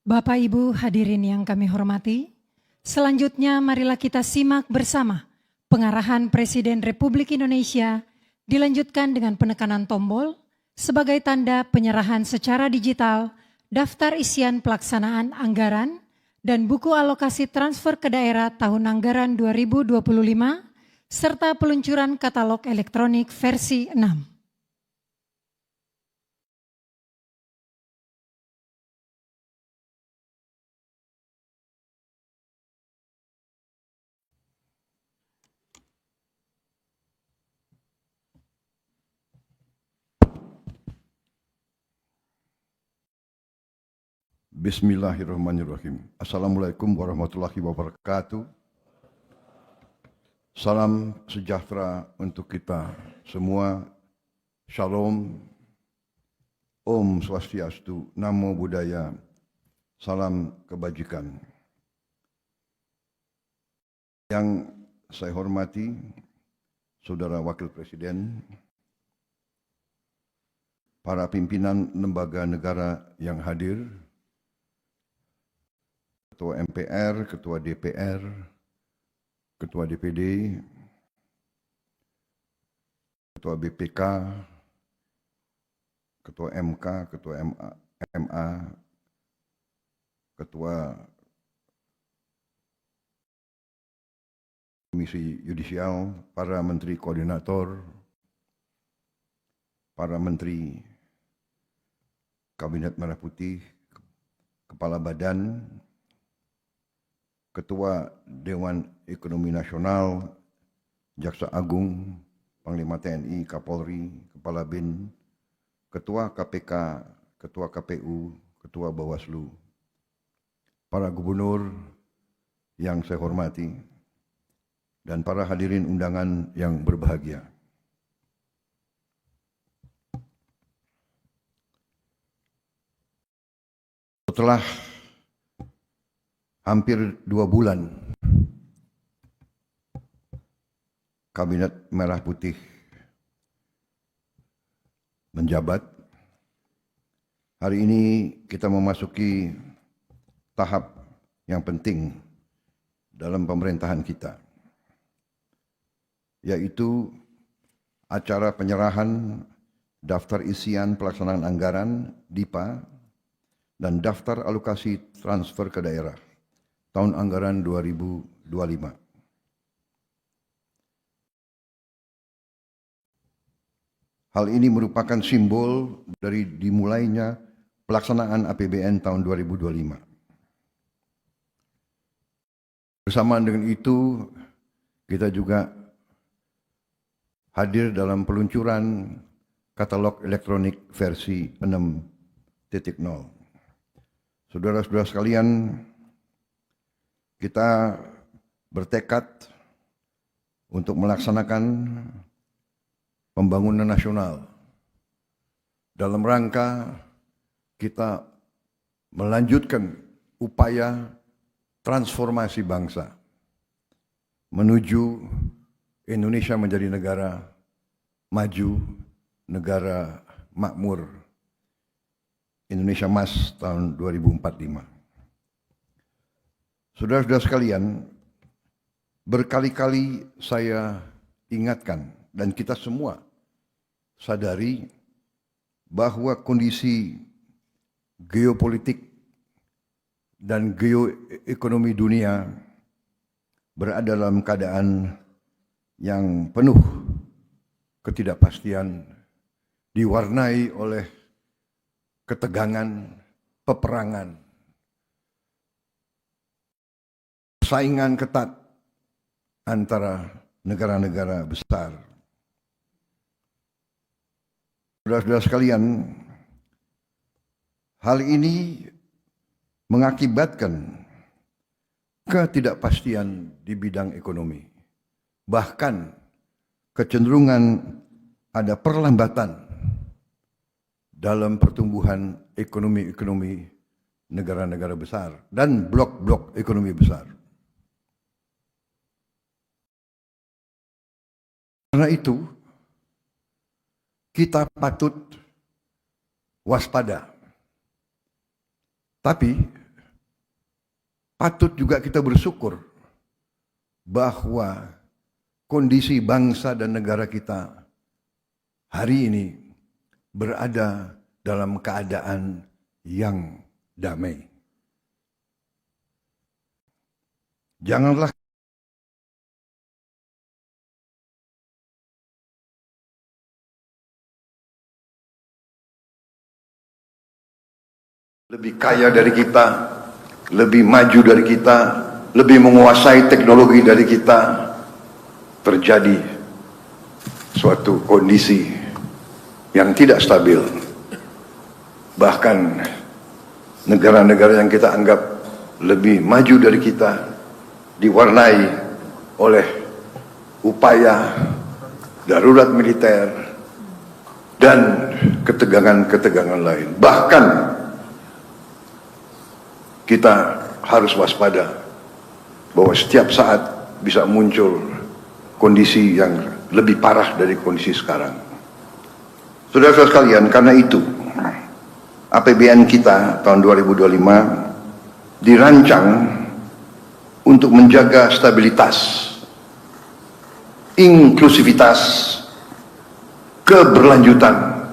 Bapak Ibu hadirin yang kami hormati, selanjutnya marilah kita simak bersama pengarahan Presiden Republik Indonesia dilanjutkan dengan penekanan tombol sebagai tanda penyerahan secara digital daftar isian pelaksanaan anggaran dan buku alokasi transfer ke daerah tahun anggaran 2025 serta peluncuran katalog elektronik versi 6. Bismillahirrahmanirrahim. Assalamualaikum warahmatullahi wabarakatuh. Salam sejahtera untuk kita semua. Shalom. Om Swastiastu. Namo Buddhaya. Salam kebajikan. Yang saya hormati, Saudara Wakil Presiden, para pimpinan lembaga negara yang hadir, Ketua MPR, Ketua DPR, Ketua DPD, Ketua BPK, Ketua MK, Ketua MA, Ketua Komisi Yudisial, para Menteri Koordinator, para Menteri Kabinet Merah Putih, Kepala Badan, Ketua Dewan Ekonomi Nasional, Jaksa Agung, Panglima TNI, Kapolri, Kepala BIN, Ketua KPK, Ketua KPU, Ketua Bawaslu, para gubernur yang saya hormati, dan para hadirin undangan yang berbahagia. Setelah hampir 2 bulan Kabinet Merah Putih menjabat, hari ini kita memasuki tahap yang penting dalam pemerintahan kita, yaitu acara penyerahan daftar isian pelaksanaan anggaran DIPA dan daftar alokasi transfer ke daerah tahun anggaran 2025. Hal ini merupakan simbol dari dimulainya pelaksanaan APBN tahun 2025. Bersamaan dengan itu, kita juga hadir dalam peluncuran katalog elektronik versi 6.0. Saudara-saudara sekalian, kita bertekad untuk melaksanakan pembangunan nasional dalam rangka kita melanjutkan upaya transformasi bangsa menuju Indonesia menjadi negara maju, negara makmur, Indonesia Emas tahun 2045. Saudara-saudara sekalian, berkali-kali saya ingatkan dan kita semua sadari bahwa kondisi geopolitik dan geoekonomi dunia berada dalam keadaan yang penuh ketidakpastian, diwarnai oleh ketegangan, peperangan, saingan ketat antara negara-negara besar. Saudara-saudara sekalian, hal ini mengakibatkan ketidakpastian di bidang ekonomi. Bahkan kecenderungan ada perlambatan dalam pertumbuhan ekonomi negara-negara besar dan blok-blok ekonomi besar. Karena itu, kita patut waspada. Tapi patut juga kita bersyukur bahwa kondisi bangsa dan negara kita hari ini berada dalam keadaan yang damai. Janganlah lebih kaya dari kita, lebih maju dari kita, lebih menguasai teknologi dari kita, terjadi suatu kondisi yang tidak stabil. Bahkan negara-negara yang kita anggap lebih maju dari kita diwarnai oleh upaya darurat militer dan ketegangan-ketegangan lain. Bahkan kita harus waspada bahwa setiap saat bisa muncul kondisi yang lebih parah dari kondisi sekarang. Saudara-saudara sekalian, karena itu APBN kita tahun 2025 dirancang untuk menjaga stabilitas, inklusivitas, keberlanjutan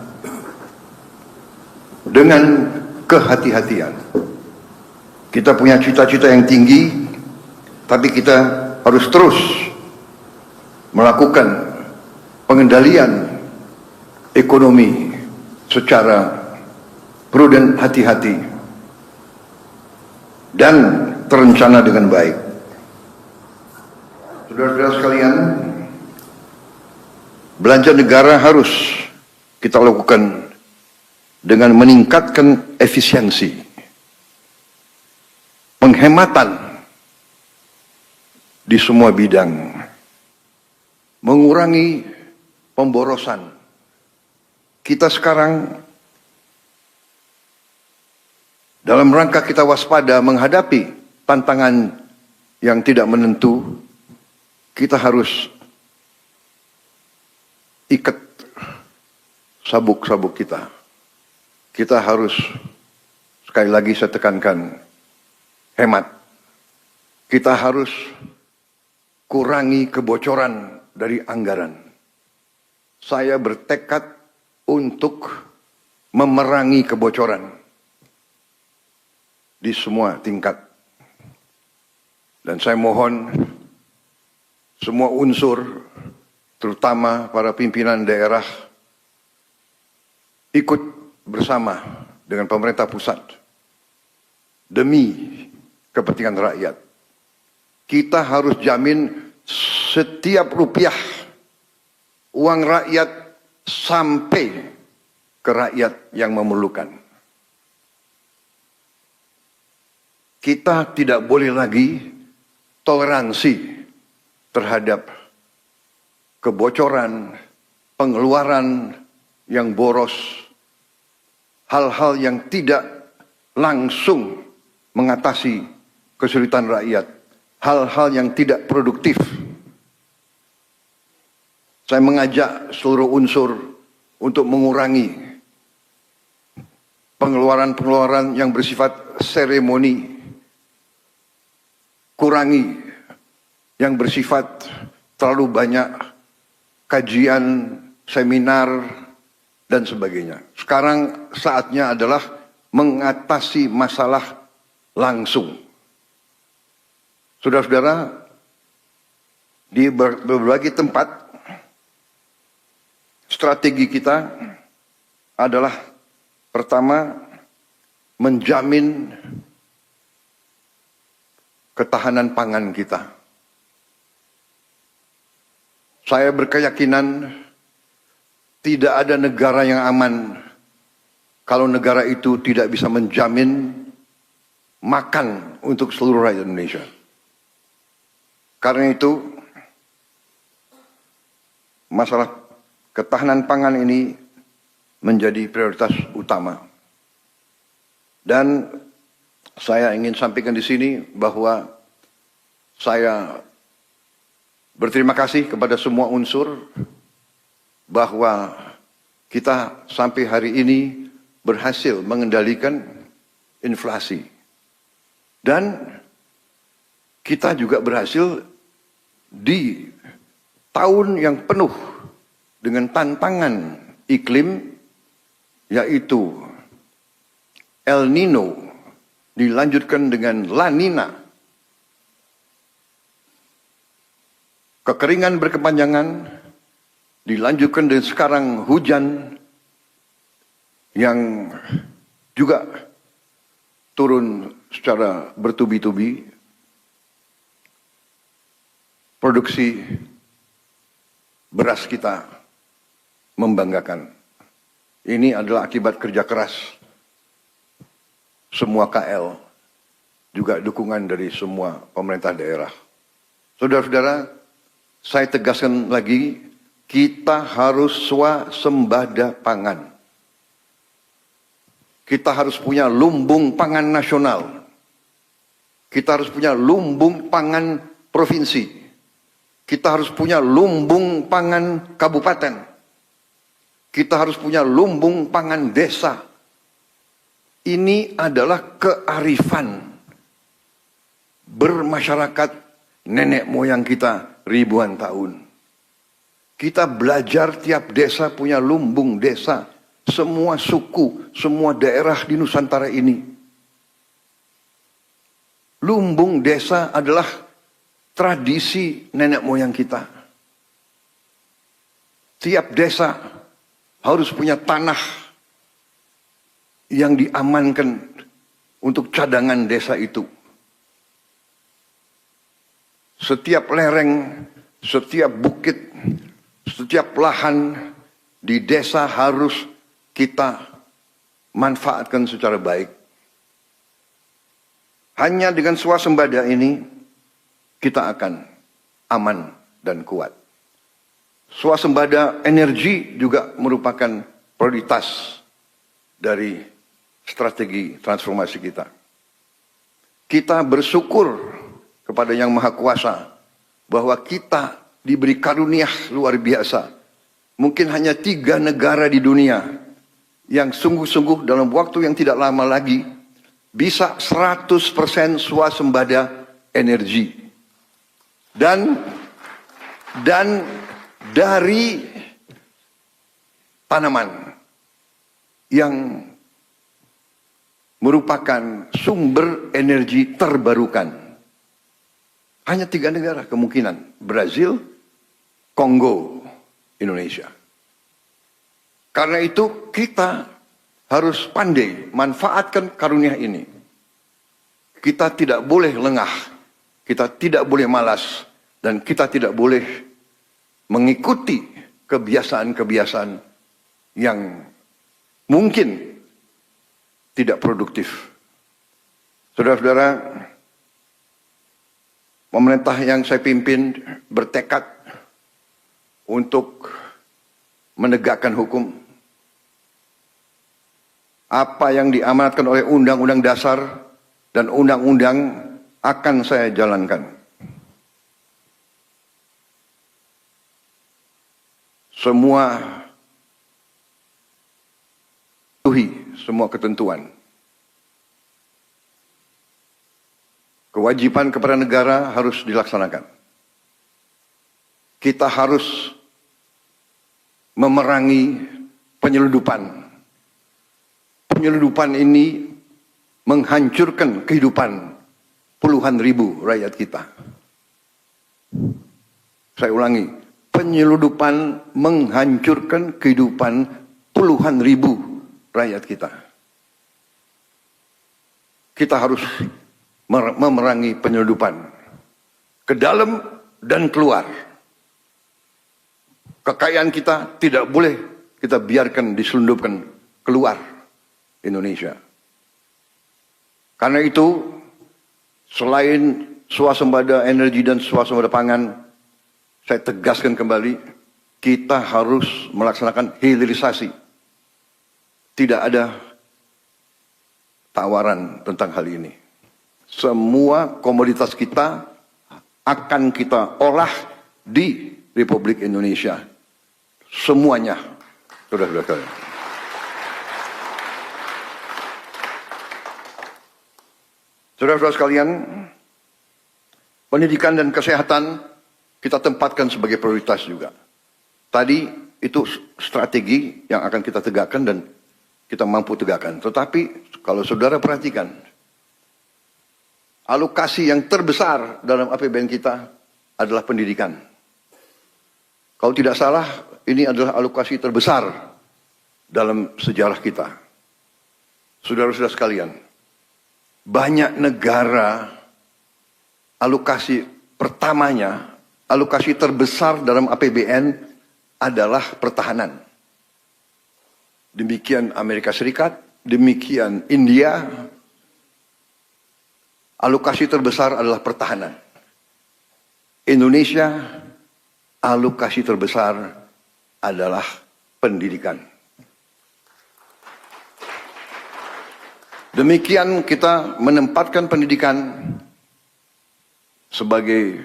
dengan kehati-hatian. Kita punya cita-cita yang tinggi, tapi kita harus terus melakukan pengendalian ekonomi secara prudent, hati-hati, dan terencana dengan baik. Saudara-saudara sekalian, belanja negara harus kita lakukan dengan meningkatkan efisiensi, penghematan di semua bidang, mengurangi pemborosan. Kita sekarang dalam rangka kita waspada menghadapi tantangan yang tidak menentu, kita harus ikat sabuk-sabuk kita. Kita harus, sekali lagi saya tekankan, hemat. Kita harus kurangi kebocoran dari anggaran. Saya bertekad untuk memerangi kebocoran di semua tingkat. Dan saya mohon semua unsur, terutama para pimpinan daerah, ikut bersama dengan pemerintah pusat demi kepentingan rakyat. Kita harus jamin setiap rupiah uang rakyat sampai ke rakyat yang memerlukan. Kita tidak boleh lagi toleransi terhadap kebocoran, pengeluaran yang boros, hal-hal yang tidak langsung mengatasi kesulitan rakyat, hal-hal yang tidak produktif. Saya mengajak seluruh unsur untuk mengurangi pengeluaran-pengeluaran yang bersifat seremoni, kurangi yang bersifat terlalu banyak kajian, seminar, dan sebagainya. Sekarang saatnya adalah mengatasi masalah langsung. Saudara-saudara, di berbagai tempat, strategi kita adalah pertama, menjamin ketahanan pangan kita. Saya berkeyakinan tidak ada negara yang aman kalau negara itu tidak bisa menjamin makan untuk seluruh rakyat Indonesia. Karena itu, masalah ketahanan pangan ini menjadi prioritas utama. Dan saya ingin sampaikan di sini bahwa saya berterima kasih kepada semua unsur bahwa kita sampai hari ini berhasil mengendalikan inflasi. Dan kita juga berhasil di tahun yang penuh dengan tantangan iklim, yaitu El Nino, dilanjutkan dengan La Nina, kekeringan berkepanjangan, dilanjutkan dengan sekarang hujan yang juga turun secara bertubi-tubi. Produksi beras kita membanggakan. Ini adalah akibat kerja keras semua KL, juga dukungan dari semua pemerintah daerah. Saudara-saudara, saya tegaskan lagi, kita harus swasembada pangan. Kita harus punya lumbung pangan nasional. Kita harus punya lumbung pangan provinsi. Kita harus punya lumbung pangan kabupaten. Kita harus punya lumbung pangan desa. Ini adalah kearifan bermasyarakat nenek moyang kita ribuan tahun. Kita belajar tiap desa punya lumbung desa. Semua suku, semua daerah di Nusantara ini. Lumbung desa adalah tradisi nenek moyang kita. Tiap desa harus punya tanah yang diamankan untuk cadangan desa itu. Setiap lereng, setiap bukit, setiap lahan di desa harus kita manfaatkan secara baik. Hanya dengan swasembada ini kita akan aman dan kuat. Swasembada energi juga merupakan prioritas dari strategi transformasi kita. Kita bersyukur kepada Yang Maha Kuasa bahwa kita diberi karunia luar biasa. Mungkin hanya 3 negara di dunia yang sungguh-sungguh dalam waktu yang tidak lama lagi bisa 100% swasembada energi. Dan dari tanaman yang merupakan sumber energi terbarukan. Hanya 3 negara kemungkinan. Brazil, Kongo, Indonesia. Karena itu kita harus pandai manfaatkan karunia ini. Kita tidak boleh lengah, kita tidak boleh malas, dan kita tidak boleh mengikuti kebiasaan-kebiasaan yang mungkin tidak produktif. Saudara-saudara, pemerintah yang saya pimpin bertekad untuk menegakkan hukum. Apa yang diamanatkan oleh Undang-Undang Dasar dan Undang-Undang akan saya jalankan. Semua semua ketentuan. Kewajiban kepada negara harus dilaksanakan. Kita harus memerangi penyelundupan. Penyelundupan ini menghancurkan kehidupan puluhan ribu rakyat kita. Saya ulangi, penyelundupan menghancurkan kehidupan puluhan ribu rakyat kita. Kita harus memerangi penyelundupan ke dalam dan keluar. Kekayaan kita tidak boleh kita biarkan diselundupkan keluar Indonesia. Karena itu, selain swasembada energi dan swasembada pangan, saya tegaskan kembali, kita harus melaksanakan hilirisasi. Tidak ada tawaran tentang hal ini. Semua komoditas kita akan kita olah di Republik Indonesia. Semuanya. Saudara-saudara. Saudara-saudara sekalian, pendidikan dan kesehatan kita tempatkan sebagai prioritas juga. Tadi itu strategi yang akan kita tegakkan dan kita mampu tegakkan. Tetapi kalau saudara perhatikan, alokasi yang terbesar dalam APBN kita adalah pendidikan. Kalau tidak salah, ini adalah alokasi terbesar dalam sejarah kita. Saudara-saudara sekalian, banyak negara alokasi pertamanya, alokasi terbesar dalam APBN adalah pertahanan. Demikian Amerika Serikat, demikian India. Alokasi terbesar adalah pertahanan. Indonesia, alokasi terbesar adalah pendidikan. Demikian kita menempatkan pendidikan sebagai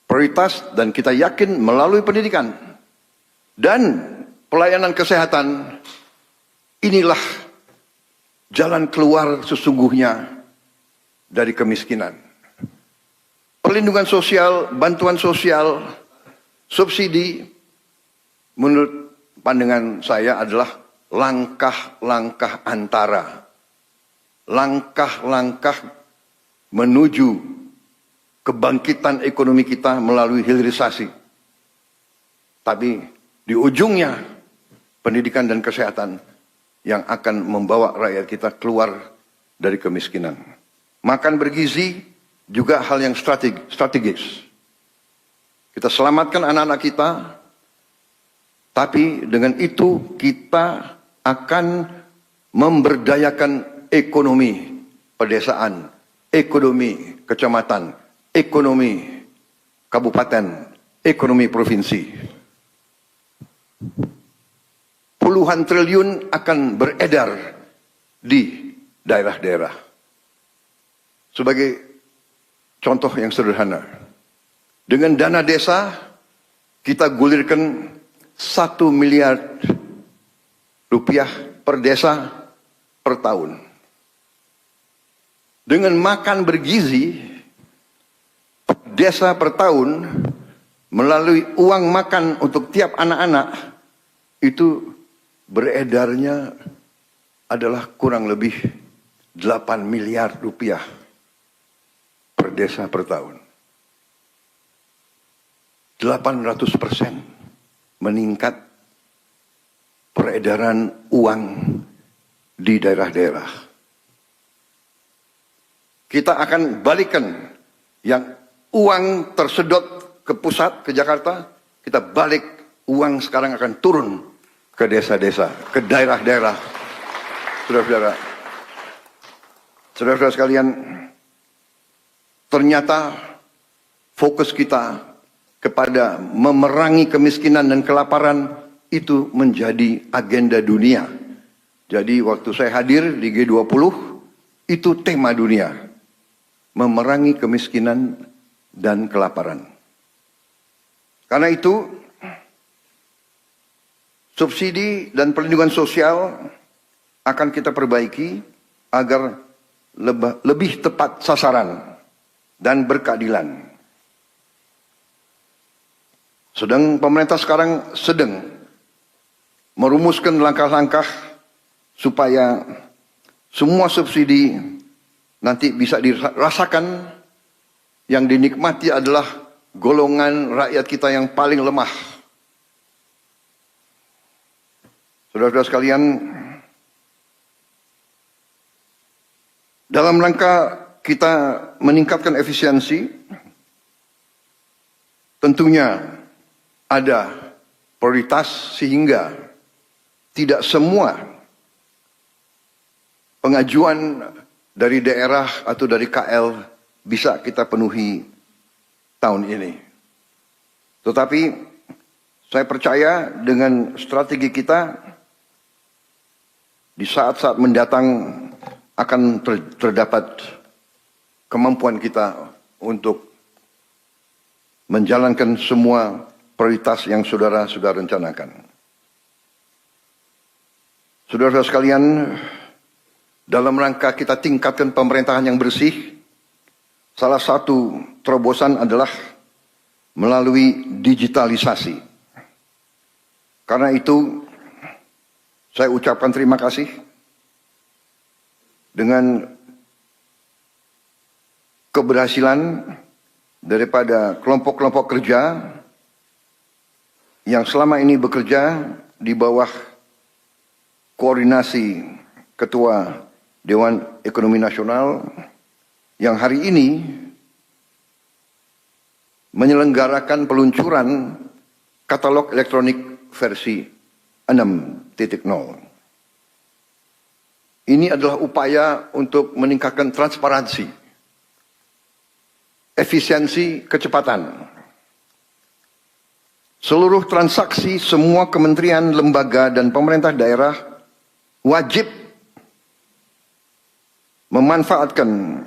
prioritas dan kita yakin melalui pendidikan dan pelayanan kesehatan, inilah jalan keluar sesungguhnya dari kemiskinan. Perlindungan sosial, bantuan sosial, subsidi, menurut pandangan saya adalah langkah-langkah antara. Langkah-langkah menuju kebangkitan ekonomi kita melalui hilirisasi. Tapi di ujungnya pendidikan dan kesehatan yang akan membawa rakyat kita keluar dari kemiskinan. Makan bergizi juga hal yang strategis. Kita selamatkan anak-anak kita, tapi dengan itu kita akan memberdayakan ekonomi pedesaan, ekonomi kecamatan, ekonomi kabupaten, ekonomi provinsi. Puluhan triliun akan beredar di daerah-daerah. Sebagai contoh yang sederhana, dengan dana desa kita gulirkan 1 miliar rupiah per desa per tahun. Dengan makan bergizi desa per tahun melalui uang makan untuk tiap anak-anak itu beredarnya adalah kurang lebih 8 miliar rupiah per desa per tahun. 800% meningkat peredaran uang di daerah-daerah. Kita akan balikan yang uang tersedot ke pusat, ke Jakarta, kita balik uang sekarang akan turun ke desa-desa, ke daerah-daerah. Saudara-saudara, saudara-saudara sekalian, ternyata fokus kita kepada memerangi kemiskinan dan kelaparan itu menjadi agenda dunia. Jadi waktu saya hadir di G20, itu tema dunia. Memerangi kemiskinan dan kelaparan. Karena itu, subsidi dan perlindungan sosial akan kita perbaiki agar lebih tepat sasaran dan berkeadilan. Pemerintah sekarang sedang merumuskan langkah-langkah supaya semua subsidi nanti bisa dirasakan, yang dinikmati adalah golongan rakyat kita yang paling lemah. Saudara-saudara sekalian, dalam rangka kita meningkatkan efisiensi, tentunya ada prioritas sehingga tidak semua pengajuan dari daerah atau dari KL bisa kita penuhi tahun ini. Tetapi saya percaya dengan strategi kita di saat-saat mendatang akan terdapat kemampuan kita untuk menjalankan semua prioritas yang saudara sudah rencanakan. Saudara-saudara sekalian, dalam rangka kita tingkatkan pemerintahan yang bersih, Salah satu terobosan adalah melalui digitalisasi. Karena itu, saya ucapkan terima kasih dengan keberhasilan daripada kelompok-kelompok kerja yang selama ini bekerja di bawah koordinasi Ketua Dewan Ekonomi Nasional yang hari ini menyelenggarakan peluncuran katalog elektronik versi 6.0. Ini adalah upaya untuk meningkatkan transparansi, efisiensi, kecepatan. Seluruh transaksi semua kementerian, lembaga, dan pemerintah daerah wajib memanfaatkan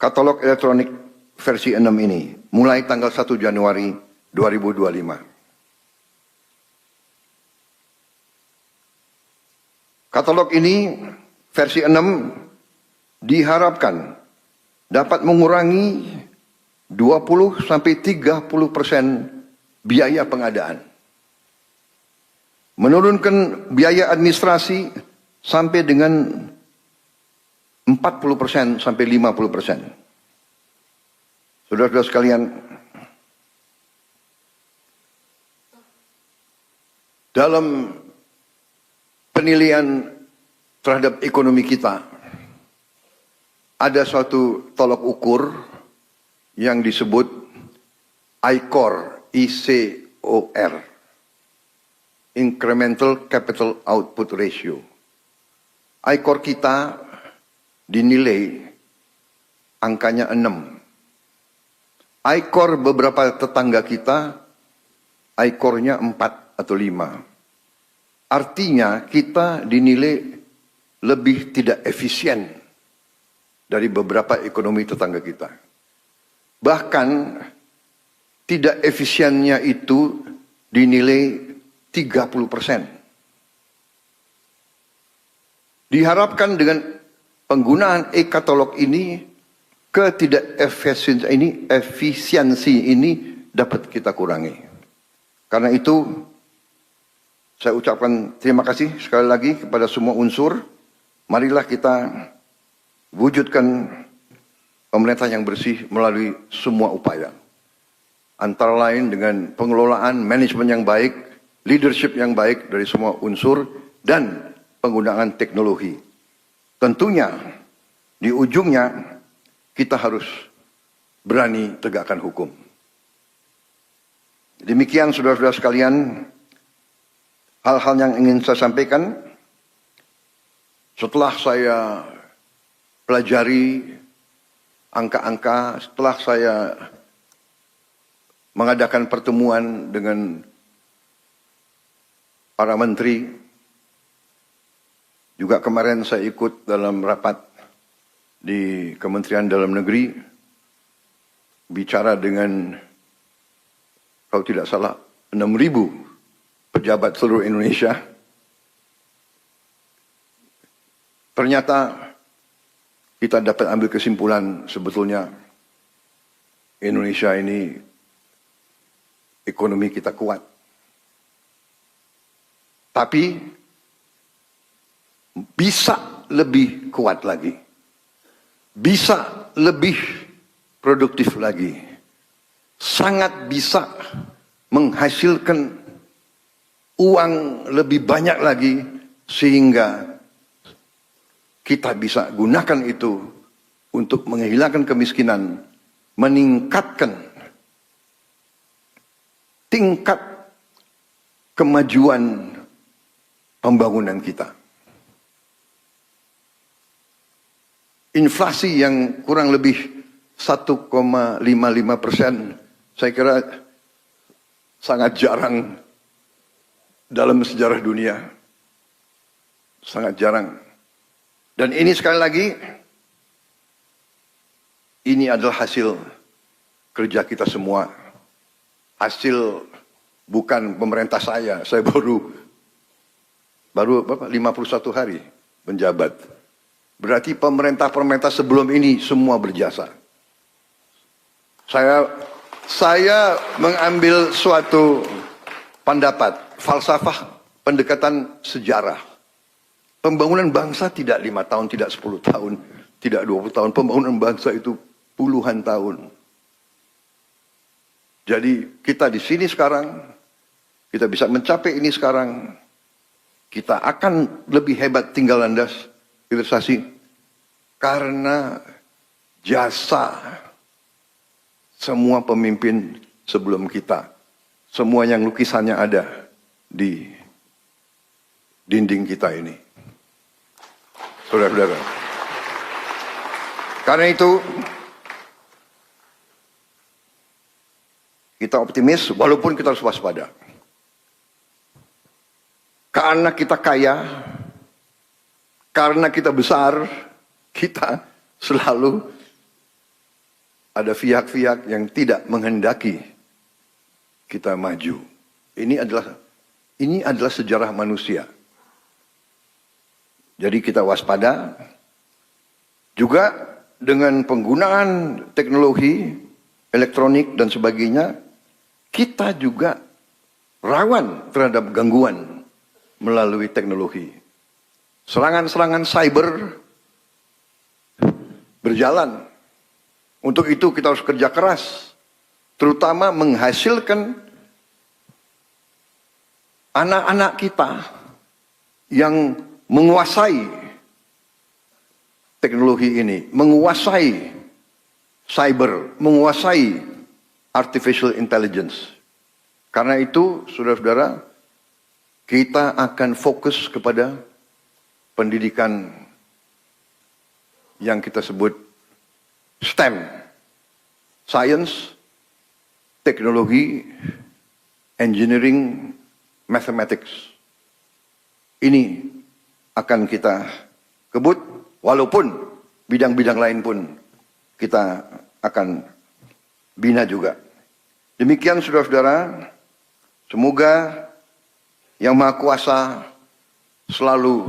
katalog elektronik versi 6 ini mulai tanggal 1 Januari 2025. Katalog ini versi 6 diharapkan dapat mengurangi 20-30% biaya pengadaan. Menurunkan biaya administrasi sampai dengan 40% sampai 50%. Saudara-saudara sekalian, dalam penilaian terhadap ekonomi kita, ada suatu tolok ukur yang disebut ICOR, ICOR, Incremental Capital Output Ratio. ICOR kita dinilai angkanya 6. ICOR beberapa tetangga kita, ICOR-nya 4 atau 5. Artinya kita dinilai lebih tidak efisien dari beberapa ekonomi tetangga kita. Bahkan tidak efisiennya itu dinilai 30%. Diharapkan dengan penggunaan e-katalog ini, efisiensi ini dapat kita kurangi. Karena itu, saya ucapkan terima kasih sekali lagi kepada semua unsur. Marilah kita wujudkan pemerintah yang bersih melalui semua upaya. Antara lain dengan pengelolaan manajemen yang baik, leadership yang baik dari semua unsur, dan penggunaan teknologi. Tentunya di ujungnya kita harus berani tegakkan hukum. Demikian saudara-saudara sekalian, hal-hal yang ingin saya sampaikan setelah saya pelajari angka-angka, setelah saya mengadakan pertemuan dengan para menteri. Juga kemarin saya ikut dalam rapat di Kementerian Dalam Negeri, bicara dengan, kalau tidak salah, 6.000 pejabat seluruh Indonesia. Ternyata kita dapat ambil kesimpulan sebetulnya Indonesia ini ekonomi kita kuat. Tapi bisa lebih kuat lagi. Bisa lebih produktif lagi. Sangat bisa menghasilkan uang lebih banyak lagi sehingga kita bisa gunakan itu untuk menghilangkan kemiskinan, meningkatkan tingkat kemajuan pembangunan kita. Inflasi yang kurang lebih 1,55%, saya kira sangat jarang dalam sejarah dunia. Sangat jarang. Dan ini sekali lagi, ini adalah hasil kerja kita semua. Hasil bukan pemerintah saya baru 51 hari menjabat. Berarti pemerintah-pemerintah sebelum ini semua berjasa. Saya mengambil suatu pendapat, falsafah pendekatan sejarah. Pembangunan bangsa tidak 5 tahun, tidak 10 tahun, tidak 20 tahun. Pembangunan bangsa itu puluhan tahun. Jadi kita di sini sekarang, kita bisa mencapai ini sekarang, kita akan lebih hebat tinggal landas hilirisasi karena jasa semua pemimpin sebelum kita. Semua yang lukisannya ada di dinding kita ini. Saudara-saudara. Karena itu, kita optimis walaupun kita harus waspada. Karena kita kaya, karena kita besar, kita selalu ada pihak-pihak yang tidak menghendaki kita maju. Ini adalah sejarah manusia. Jadi kita waspada. Juga dengan penggunaan teknologi elektronik dan sebagainya, kita juga rawan terhadap gangguan melalui teknologi. Serangan-serangan cyber berjalan. Untuk itu kita harus kerja keras, terutama menghasilkan anak-anak kita yang menguasai teknologi ini, menguasai cyber, menguasai artificial intelligence. Karena itu, saudara-saudara, kita akan fokus kepada pendidikan yang kita sebut STEM, Science, Teknologi, Engineering, Mathematics. Ini akan kita kebut, walaupun bidang-bidang lain pun kita akan bina juga. Demikian saudara-saudara, semoga Yang Maha Kuasa selalu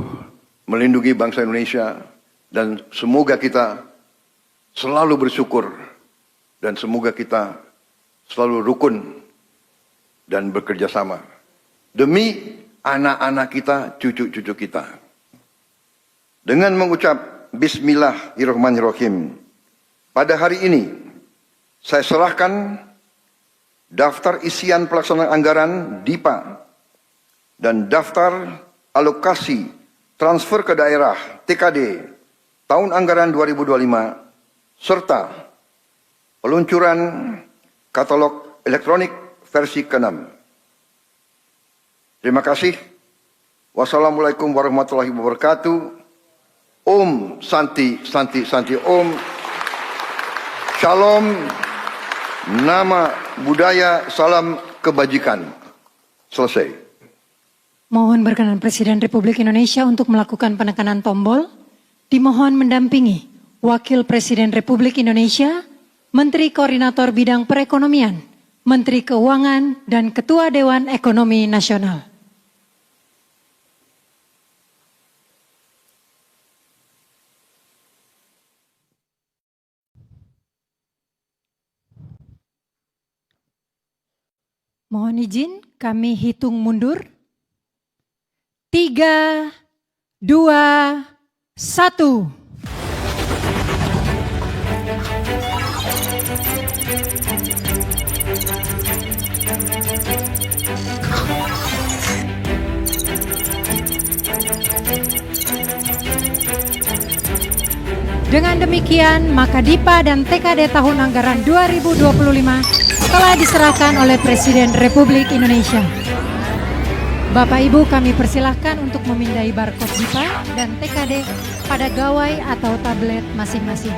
melindungi bangsa Indonesia, dan semoga kita selalu bersyukur, dan semoga kita selalu rukun dan bekerja sama demi anak-anak kita, cucu-cucu kita. Dengan mengucap Bismillahirrahmanirrahim, pada hari ini saya serahkan daftar isian pelaksanaan anggaran DIPA dan daftar alokasi transfer ke daerah TKD tahun anggaran 2025 serta peluncuran katalog elektronik versi ke-6. Terima kasih. Wassalamualaikum warahmatullahi wabarakatuh. Om Santi Santi Santi Om. Shalom. Nama budaya, salam kebajikan. Selesai. Mohon berkenan Presiden Republik Indonesia untuk melakukan penekanan tombol. Dimohon mendampingi Wakil Presiden Republik Indonesia, Menteri Koordinator Bidang Perekonomian, Menteri Keuangan, dan Ketua Dewan Ekonomi Nasional. Mohon izin kami hitung mundur. 3, 2, 1. Dengan demikian, maka DIPA dan TKD tahun anggaran 2025 telah diserahkan oleh Presiden Republik Indonesia. Bapak Ibu, kami persilahkan untuk memindai barcode DIPA dan TKD pada gawai atau tablet masing-masing.